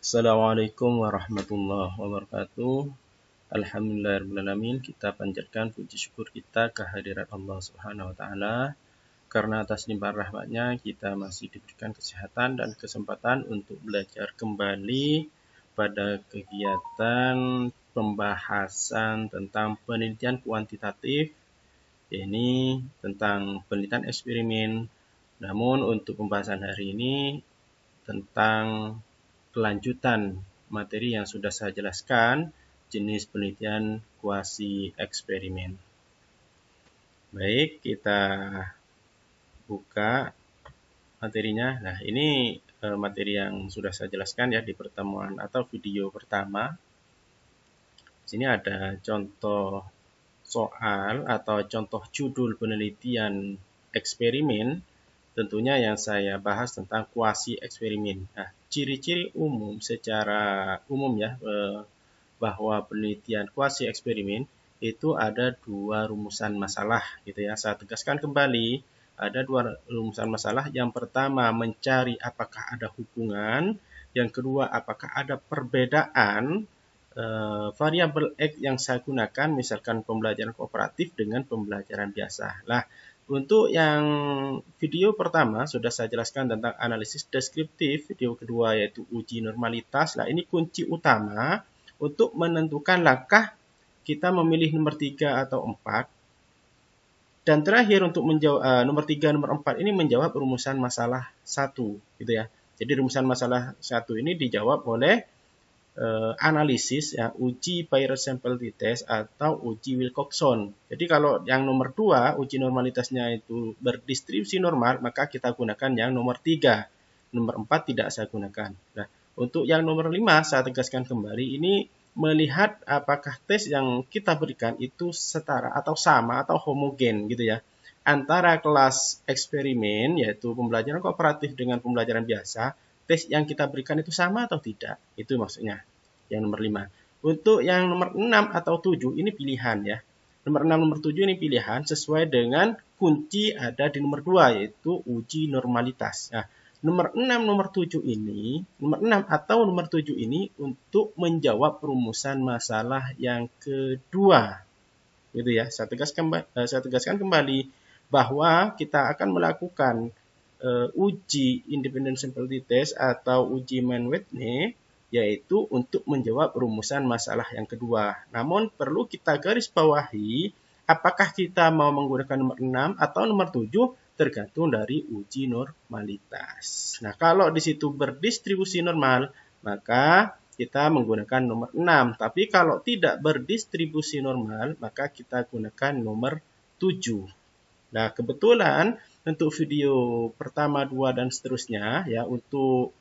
Assalamualaikum warahmatullahi wabarakatuh. Alhamdulillahirrahmanirrahim. Kita panjatkan puji syukur kita kehadirat Allah Subhanahu wa taala karena atas limpahan rahmatnya kita masih diberikan kesehatan dan kesempatan untuk belajar kembali pada kegiatan pembahasan tentang penelitian kuantitatif, ini tentang penelitian eksperimen. Namun untuk pembahasan hari ini tentang kelanjutan materi yang sudah saya jelaskan, jenis penelitian kuasi eksperimen. Baik, kita buka materinya. Nah, ini materi yang sudah saya jelaskan ya di pertemuan atau video pertama. Sini ada contoh soal atau contoh judul penelitian eksperimen. Tentunya yang saya bahas tentang kuasi eksperimen. Nah, ciri-ciri umum secara umum ya bahwa penelitian kuasi eksperimen itu ada dua rumusan masalah gitu ya. Saya tegaskan kembali, ada dua rumusan masalah. Yang pertama mencari apakah ada hubungan, yang kedua apakah ada perbedaan variabel X yang saya gunakan, misalkan pembelajaran kooperatif dengan pembelajaran biasa. Nah, untuk yang video pertama sudah saya jelaskan tentang analisis deskriptif, video kedua yaitu uji normalitas. Nah, ini kunci utama untuk menentukan langkah kita memilih nomor 3 atau 4. Dan terakhir untuk menjawab nomor 3, nomor 4 ini menjawab rumusan masalah 1 gitu ya. Jadi rumusan masalah 1 ini dijawab oleh analisis ya, uji Peyer sample t-test atau uji Wilcoxon. Jadi kalau yang nomor 2 uji normalitasnya itu berdistribusi normal, maka kita gunakan yang nomor 3. Nomor 4 tidak saya gunakan. Nah, untuk yang nomor 5 saya tegaskan kembali, ini melihat apakah tes yang kita berikan itu setara atau sama atau homogen gitu ya, antara kelas eksperimen yaitu pembelajaran kooperatif dengan pembelajaran biasa. Tes yang kita berikan itu sama atau tidak, itu maksudnya yang nomor 5. Untuk yang nomor 6 atau 7 ini pilihan ya. Nomor 6, nomor 7 ini pilihan sesuai dengan kunci ada di nomor 2 yaitu uji normalitas. Nah, nomor 6, nomor 7 ini, nomor 6 atau nomor 7 ini untuk menjawab rumusan masalah yang kedua. Gitu ya. Saya tegaskan kembali bahwa kita akan melakukan uji independent sample t-test atau uji Mann-Whitney yaitu untuk menjawab rumusan masalah yang kedua. Namun perlu kita garis bawahi apakah kita mau menggunakan nomor 6 atau nomor 7 tergantung dari uji normalitas. Nah, kalau di situ berdistribusi normal, maka kita menggunakan nomor 6. Tapi kalau tidak berdistribusi normal, maka kita gunakan nomor 7. Nah, kebetulan untuk video pertama, 2, dan seterusnya ya untuk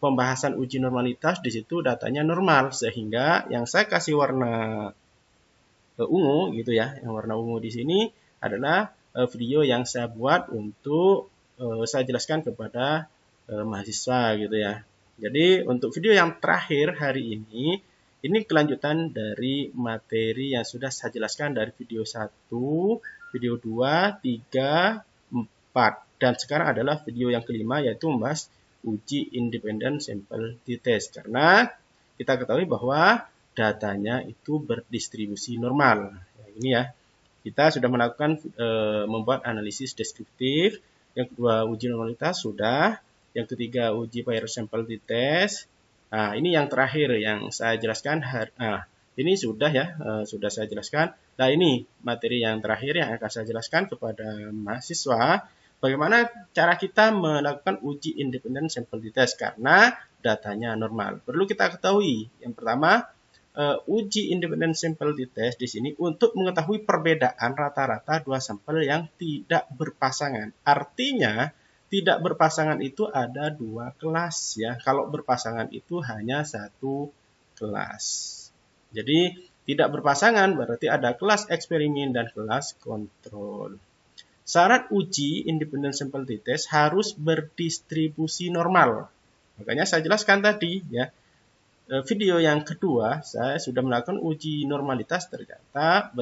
pembahasan uji normalitas di situ datanya normal, sehingga yang saya kasih warna ungu gitu ya, yang warna ungu di sini adalah video yang saya buat untuk saya jelaskan kepada mahasiswa gitu ya. Jadi untuk video yang terakhir hari ini kelanjutan dari materi yang sudah saya jelaskan dari video 1, video 2, 3, 4. Dan sekarang adalah video yang kelima yaitu membahas uji independent sample t-test. Karena kita ketahui bahwa datanya itu berdistribusi normal. Nah, ini ya, kita sudah melakukan membuat analisis deskriptif. Yang kedua uji normalitas sudah. Yang ketiga uji Peyer sample t-test. Nah, ini yang terakhir yang saya jelaskan. Nah, ini sudah ya, sudah saya jelaskan. Nah, ini materi yang terakhir yang akan saya jelaskan kepada mahasiswa. Bagaimana cara kita melakukan uji independent sample t-test karena datanya normal. Perlu kita ketahui, yang pertama, uji independent sample t-test di sini untuk mengetahui perbedaan rata-rata dua sampel yang tidak berpasangan. Artinya, tidak berpasangan itu ada dua kelas ya. Kalau berpasangan itu hanya satu kelas. Jadi, tidak berpasangan berarti ada kelas eksperimen dan kelas kontrol. Syarat uji independent sample t-test harus berdistribusi normal. Makanya saya jelaskan tadi ya. Video yang kedua saya sudah melakukan uji normalitas ternyata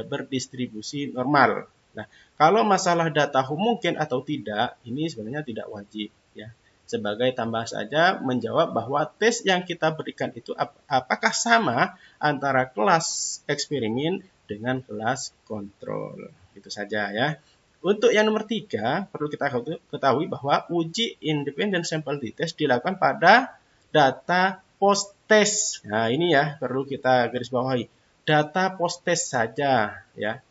berdistribusi normal. Nah, kalau masalah data homogen atau tidak, ini sebenarnya tidak wajib ya. sebagai tambahan saja menjawab bahwa tes yang kita berikan itu apakah sama antara kelas eksperimen dengan kelas kontrol. Itu saja ya. Untuk yang nomor 3, perlu kita ketahui bahwa uji independent sample t-test dilakukan pada data post-test. Nah, ini ya perlu kita garis bawahi. Data post-test saja ya.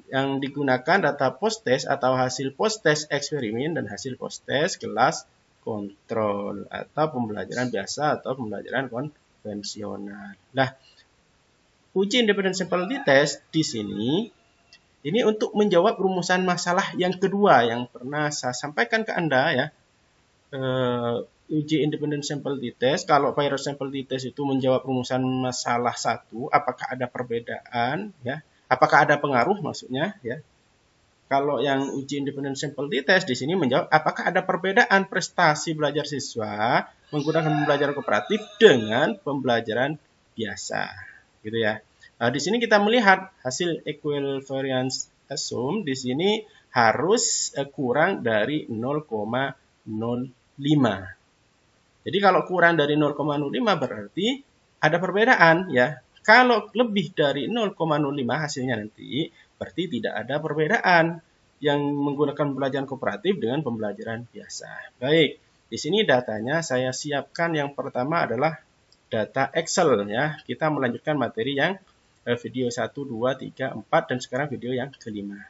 Yang digunakan data post-test atau hasil post-test eksperimen dan hasil post-test kelas kontrol atau pembelajaran biasa atau pembelajaran konvensional. Nah, uji independent sample t-test di sini ini untuk menjawab rumusan masalah yang kedua yang pernah saya sampaikan ke Anda ya. Uji independent sample t-test, kalau Virus sample t-test itu menjawab rumusan masalah satu, apakah ada perbedaan ya? Apakah ada pengaruh maksudnya ya? Kalau yang uji independent sample t-test di sini menjawab apakah ada perbedaan prestasi belajar siswa menggunakan pembelajaran kooperatif dengan pembelajaran biasa, gitu ya. Nah, di sini kita melihat hasil equivariance assume di sini harus kurang dari 0,05. Jadi kalau kurang dari 0,05 berarti ada perbedaan ya. Kalau lebih dari 0,05 hasilnya nanti berarti tidak ada perbedaan yang menggunakan pembelajaran kooperatif dengan pembelajaran biasa. Baik, di sini datanya saya siapkan. Yang pertama adalah data Excel ya. Kita melanjutkan materi yang video 1, 2, 3, 4 dan sekarang video yang kelima.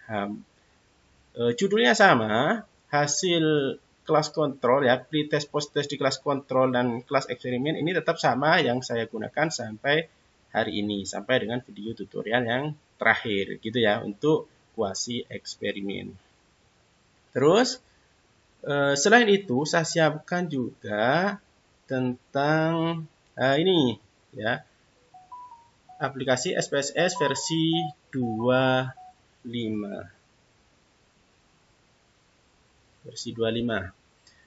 Judulnya sama, hasil kelas kontrol ya, pretest post-test di kelas kontrol dan kelas eksperimen ini tetap sama yang saya gunakan sampai hari ini, sampai dengan video tutorial yang terakhir gitu ya, untuk kuasi eksperimen. Terus selain itu saya siapkan juga tentang ini ya, aplikasi SPSS versi 25.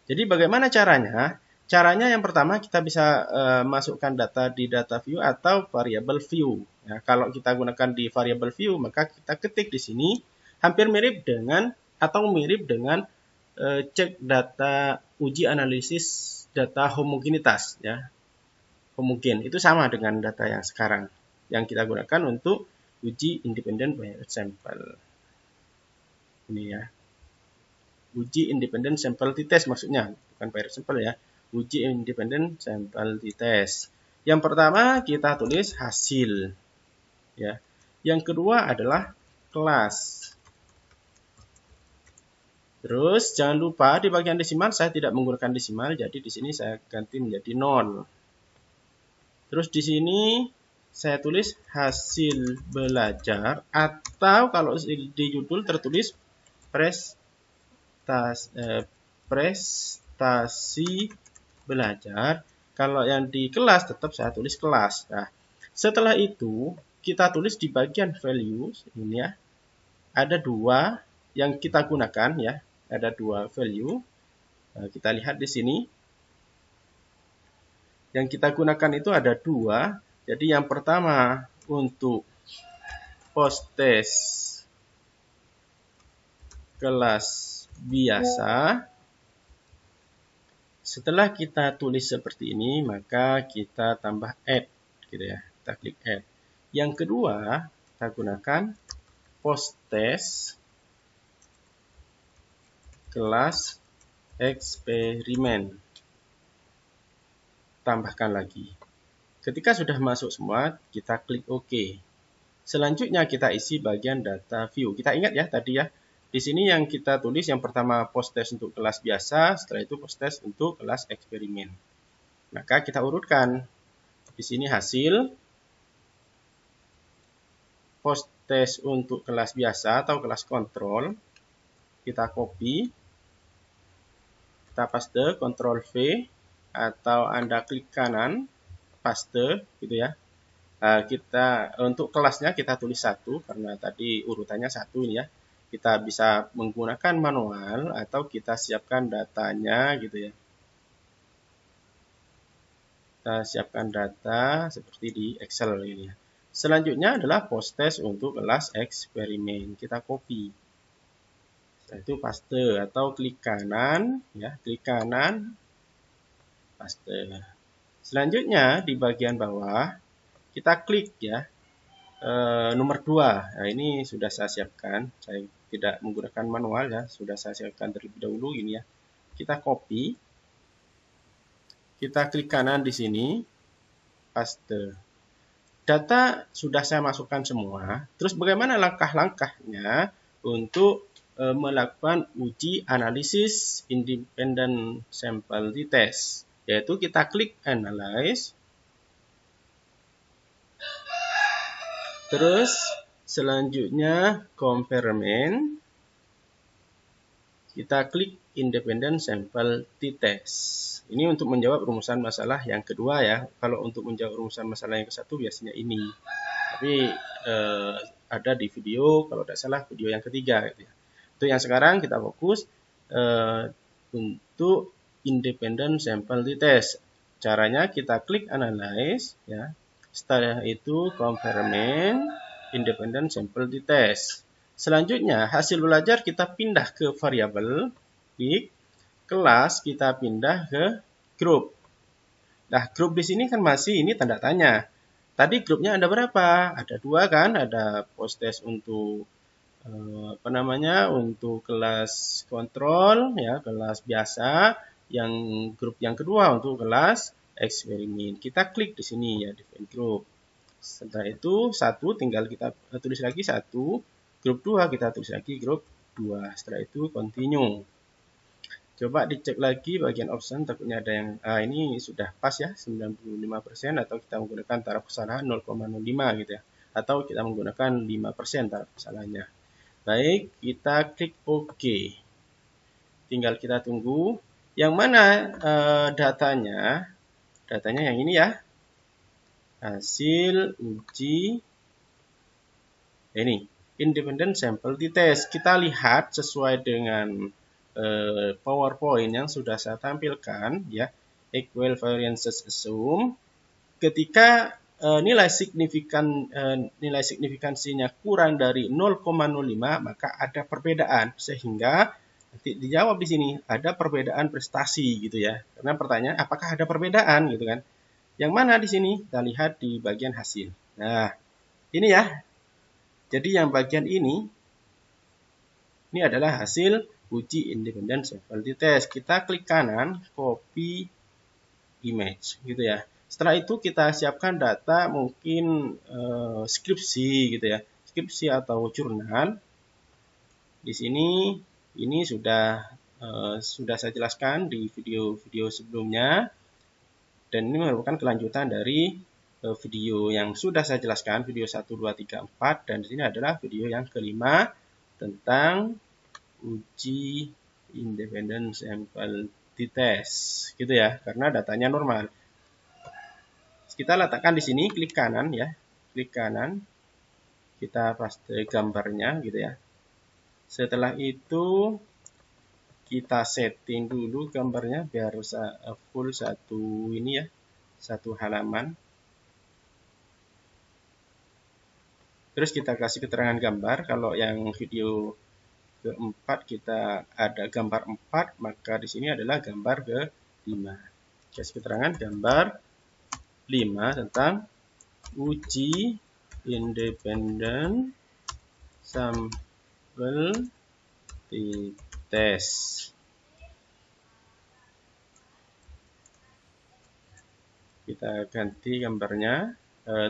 Jadi bagaimana caranya? Caranya yang pertama kita bisa masukkan data di data view atau variable view. Ya, kalau kita gunakan di variable view, maka kita ketik di sini hampir mirip dengan atau mirip dengan cek data uji analisis data homogenitas ya. Homogen itu sama dengan data yang sekarang yang kita gunakan untuk uji independent Virus sample. Ini ya. Uji independent sample t-test maksudnya, bukan Virus sample ya. Uji independent sample t-test. Yang pertama kita tulis hasil ya. Yang kedua adalah kelas. Terus jangan lupa di bagian desimal saya tidak menggunakan desimal, jadi di sini saya ganti menjadi 0. Terus di sini saya tulis hasil belajar atau kalau di judul tertulis prestasi belajar. Kalau yang di kelas tetap saya tulis kelas. Nah, setelah itu kita tulis di bagian values ini ya. Ada dua yang kita gunakan ya. Ada dua value. Nah, kita lihat di sini. Yang kita gunakan itu ada dua. Jadi yang pertama untuk post-test kelas biasa. Setelah kita tulis seperti ini, maka kita tambah add, gitu ya. Kita klik add. Yang kedua, kita gunakan post-test kelas eksperimen. Tambahkan lagi. Ketika sudah masuk semua, kita klik OK. Selanjutnya kita isi bagian data view. Kita ingat ya tadi ya, di sini yang kita tulis yang pertama post-test untuk kelas biasa, setelah itu post-test untuk kelas eksperimen. Maka kita urutkan. Di sini hasil post-test untuk kelas biasa atau kelas kontrol. Kita copy. Kita paste, Ctrl V, atau Anda klik kanan, paste, gitu ya. Kita untuk kelasnya kita tulis 1 karena tadi urutannya 1 ini ya. Kita bisa menggunakan manual atau kita siapkan datanya gitu ya. Kita siapkan data seperti di Excel ini ya. Selanjutnya adalah post-test untuk kelas eksperimen. Kita copy. Setelah itu paste atau klik kanan, ya, klik kanan, paste. Selanjutnya di bagian bawah kita klik ya nomor 2. Nah, ini sudah saya siapkan. Saya tidak menggunakan manual ya, sudah saya siapkan terlebih dahulu ini ya. Kita copy. Kita klik kanan di sini, paste. Data sudah saya masukkan semua. Terus bagaimana langkah-langkahnya untuk melakukan uji analisis independent sample test? Yaitu kita klik analyze. Terus selanjutnya compare-main. Kita klik independent sample t-test. Ini untuk menjawab rumusan masalah yang kedua ya. Kalau untuk menjawab rumusan masalah yang ke satu biasanya ini. Tapi ada di video, kalau tidak salah video yang ketiga. Gitu ya. Untuk yang sekarang kita fokus untuk independent sample t-test. Caranya kita klik analyze ya. Setelah itu compare-main independent sample t-test. Selanjutnya hasil belajar kita pindah ke variabel, di kelas kita pindah ke grup. Nah, grup di sini kan masih ini tanda tanya. Tadi grupnya ada berapa? Ada 2 kan? Ada post test untuk untuk kelas kontrol ya, kelas biasa. Yang grup yang kedua untuk kelas eksperimen. Kita klik di sini ya, define group. Setelah itu satu tinggal kita tulis lagi satu, grup 2 kita tulis lagi grup 2. Setelah itu continue. Coba dicek lagi bagian option, takutnya ada yang ini sudah pas ya 95%, atau kita menggunakan taraf kesalahan 0,05 gitu ya, atau kita menggunakan 5% taraf kesalahannya. Baik, kita klik OK. Tinggal kita tunggu. Yang mana datanya? Datanya yang ini ya. Hasil uji ini independent sample t-test. Kita lihat sesuai dengan PowerPoint yang sudah saya tampilkan ya, equal variances assume. Ketika nilai signifikansinya kurang dari 0,05 maka ada perbedaan, sehingga nanti dijawab di sini ada perbedaan prestasi gitu ya. Karena pertanyaan apakah ada perbedaan gitu kan. Yang mana di sini? Kita lihat di bagian hasil. Nah, ini ya. Jadi yang bagian ini adalah hasil uji independent sample t-test. Kita klik kanan, copy image gitu ya. Setelah itu kita siapkan data mungkin skripsi gitu ya. Skripsi atau jurnal. Di sini ini sudah saya jelaskan di video-video sebelumnya. Dan ini merupakan kelanjutan dari video yang sudah saya jelaskan, video 1, 2, 3, 4. Dan di sini adalah video yang kelima tentang uji independent sample t-test. Gitu ya, karena datanya normal. Kita letakkan di sini, klik kanan ya. Klik kanan. Kita paste gambarnya gitu ya. Setelah itu kita setting dulu gambarnya biar full satu ini ya, satu halaman. Terus kita kasih keterangan gambar. Kalau yang video keempat kita ada gambar 4, maka di sini adalah gambar ke-5. Kasih keterangan gambar 5 tentang uji independent sample t-test. Kita ganti gambarnya,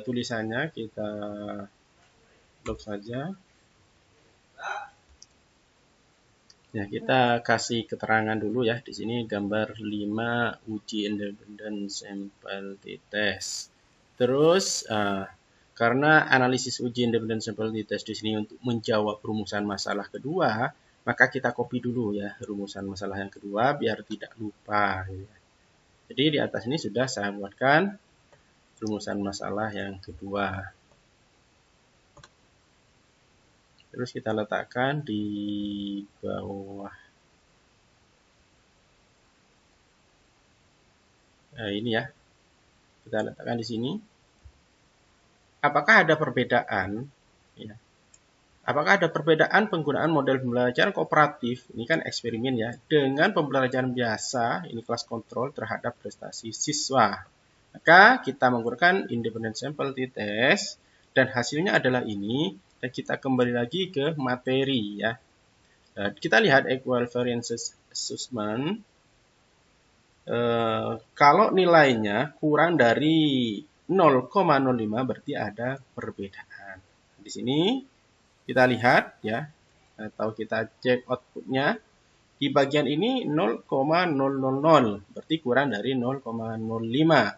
tulisannya kita blok saja. Ya, kita kasih keterangan dulu ya. Di sini gambar 5 uji independent sample t-test. Terus karena analisis uji independent sample t-test di sini untuk menjawab rumusan masalah kedua, maka kita copy dulu ya rumusan masalah yang kedua biar tidak lupa. Jadi di atas ini sudah saya buatkan rumusan masalah yang kedua. Terus kita letakkan di bawah. Nah, ini ya. Kita letakkan di sini. Apakah ada perbedaan? Ya. Apakah ada perbedaan penggunaan model pembelajaran kooperatif, ini kan eksperimen ya, dengan pembelajaran biasa, ini kelas kontrol terhadap prestasi siswa. Maka kita menggunakan independent sample t-test dan hasilnya adalah ini, dan kita kembali lagi ke materi ya. Kita lihat equal variance assessment. Kalau nilainya kurang dari 0,05 berarti ada perbedaan. Di sini kita lihat ya, atau kita cek outputnya. Di bagian ini 0,000, berarti kurang dari 0,05.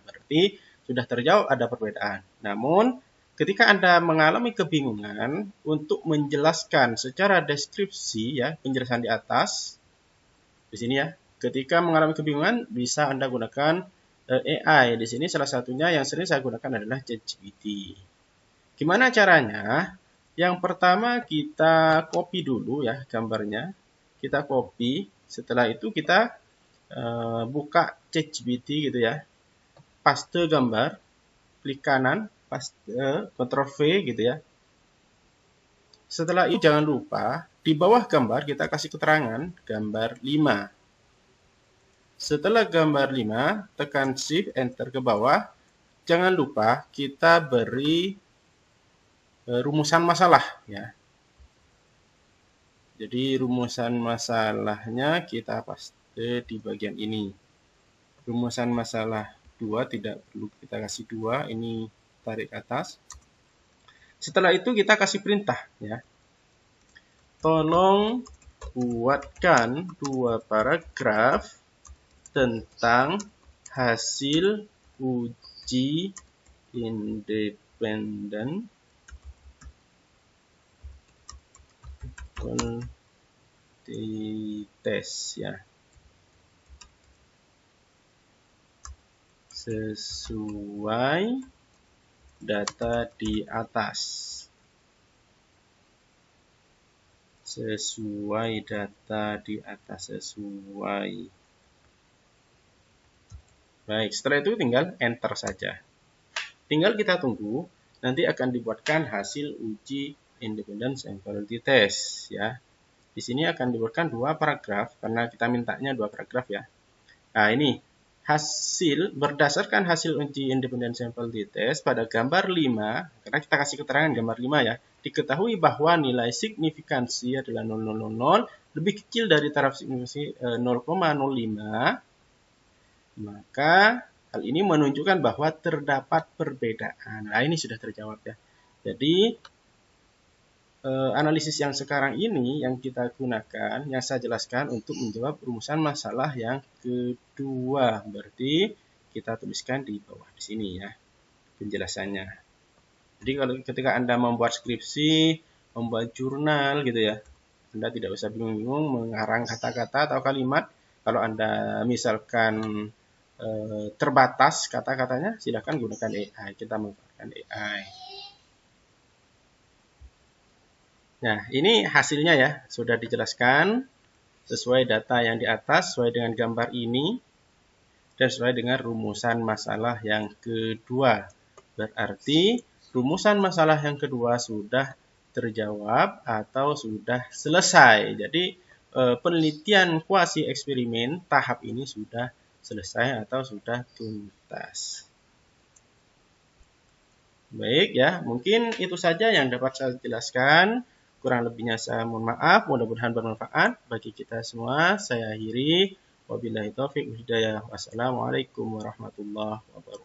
Berarti sudah terjawab ada perbedaan. Namun, ketika Anda mengalami kebingungan untuk menjelaskan secara deskripsi ya, penjelasan di atas, di sini ya, ketika mengalami kebingungan bisa Anda gunakan AI. Di sini salah satunya yang sering saya gunakan adalah ChatGPT. Gimana caranya? Yang pertama kita copy dulu ya gambarnya. Kita copy. Setelah itu kita buka ChatGPT gitu ya. Paste gambar. Klik kanan. Paste. Ctrl V gitu ya. Setelah itu jangan lupa di bawah gambar kita kasih keterangan gambar 5. Setelah gambar 5, tekan Shift, Enter ke bawah. Jangan lupa kita beri rumusan masalah ya. Jadi rumusan masalahnya kita paste di bagian ini. Rumusan masalah 2 tidak perlu kita kasih 2, ini tarik ke atas. Setelah itu kita kasih perintah ya. Tolong buatkan 2 paragraf tentang hasil uji independen tes ya, sesuai data di atas. Sesuai data di atas, sesuai. Baik, setelah itu tinggal enter saja. Tinggal kita tunggu, nanti akan dibuatkan hasil uji independent sample t-test ya. Di sini akan dibuatkan 2 paragraf karena kita mintanya 2 paragraf ya. Nah, ini hasil berdasarkan hasil uji independent sample t-test pada gambar 5, karena kita kasih keterangan gambar 5 ya. Diketahui bahwa nilai signifikansi adalah 0,000 lebih kecil dari taraf signifikansi 0,05. Maka hal ini menunjukkan bahwa terdapat perbedaan. Nah, ini sudah terjawab ya. Jadi analisis yang sekarang ini yang kita gunakan, yang saya jelaskan untuk menjawab rumusan masalah yang kedua. Berarti kita tuliskan di bawah di sini ya penjelasannya. Jadi kalau ketika Anda membuat skripsi, membuat jurnal gitu ya, Anda tidak usah bingung-bingung mengarang kata-kata atau kalimat. Kalau Anda misalkan terbatas kata-katanya, silakan gunakan AI. Kita menggunakan AI. Nah, ini hasilnya ya, sudah dijelaskan sesuai data yang di atas, sesuai dengan gambar ini, dan sesuai dengan rumusan masalah yang kedua. Berarti rumusan masalah yang kedua sudah terjawab atau sudah selesai. Jadi penelitian kuasi eksperimen tahap ini sudah selesai atau sudah tuntas. Baik ya, mungkin itu saja yang dapat saya jelaskan. Kurang lebihnya saya mohon maaf, mudah-mudahan bermanfaat bagi kita semua. Saya akhiri. Wabillahi taufiq wal hidayah. Wassalamualaikum warahmatullahi wabarakatuh.